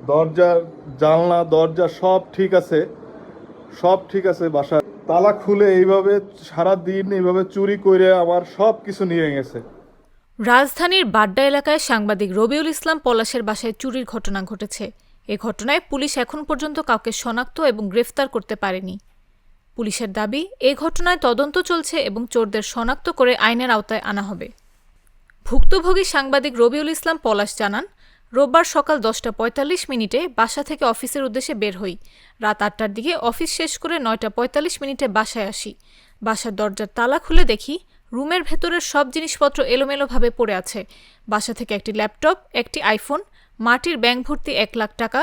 দরজা, জানলা, দরজা সব ঠিক আছে, সব ঠিক আছে। বাসায় তালা খুলে এইভাবে সারা দিন এইভাবে চুরি করে আমার সব কিছু নিয়ে গেছে। রাজধানীর বাড্ডা এলাকায় সাংবাদিক রবিউল ইসলাম পলাশের বাসায় চুরির ঘটনা ঘটেছে। এ ঘটনায় পুলিশ এখন পর্যন্ত কাউকে শনাক্ত এবং গ্রেফতার করতে পারেনি। পুলিশের দাবি, এ ঘটনায় তদন্ত চলছে এবং চোরদের শনাক্ত করে আইনের আওতায় আনা হবে। ভুক্তভোগী সাংবাদিক রবিউল ইসলাম পলাশ জানান, রোববার সকাল 10:45 বাসা থেকে অফিসের উদ্দেশ্যে বের হই। রাত 8টার দিকে অফিস শেষ করে 9:45 বাসায় আসি। বাসার দরজার তালা খুলে দেখি রুমের ভেতরের সব জিনিসপত্র এলোমেলোভাবে পড়ে আছে। বাসা থেকে একটি ল্যাপটপ, একটি আইফোন, মাটির ব্যাংক ভর্তি 1 লাখ টাকা,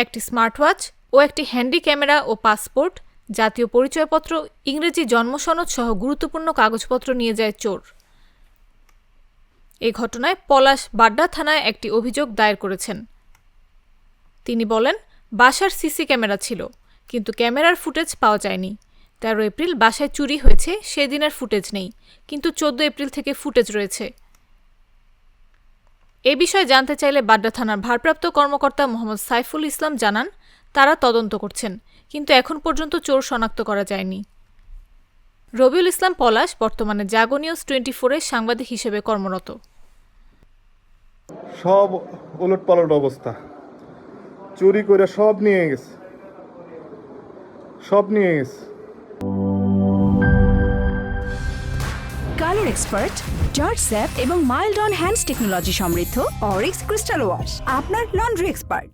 একটি স্মার্ট ওয়াচ ও একটি হ্যান্ডি ক্যামেরা ও পাসপোর্ট, জাতীয় পরিচয়পত্র, ইংরেজি জন্মসনদ সহ গুরুত্বপূর্ণ কাগজপত্র নিয়ে যায় চোর। এ ঘটনায় পলাশ বাড্ডা থানায় একটি অভিযোগ দায়ের করেছেন। তিনি বলেন, বাসার সিসি ক্যামেরা ছিল, কিন্তু ক্যামেরার ফুটেজ পাওয়া যায়নি। 13 এপ্রিল বাসায় চুরি হয়েছে, সেদিনের ফুটেজ নেই, কিন্তু 14 এপ্রিল থেকে ফুটেজ রয়েছে। এ বিষয়ে জানতে চাইলে বাড্ডা থানার ভারপ্রাপ্ত কর্মকর্তা মোহাম্মদ সাইফুল ইসলাম জানান, তারা তদন্ত করছেন, কিন্তু এখন পর্যন্ত চোর শনাক্ত করা যায়নি। রবিউল ইসলাম পলাশ বর্তমানে জাগো নিউজ 24-এ সাংবাদিক হিসেবে কর্মরত। সব ওলটপালট অবস্থা, চুরি করে সব নিয়ে গেছে, সব নিয়ে গেছে। কালার এক্সপার্ট, জর্জ স্যাপ এবং মাইল্ড অন হ্যান্ডস টেকনোলজি সমৃদ্ধ অরিক্স ক্রিস্টাল ওয়াশ আপনার লন্ড্রি এক্সপার্ট।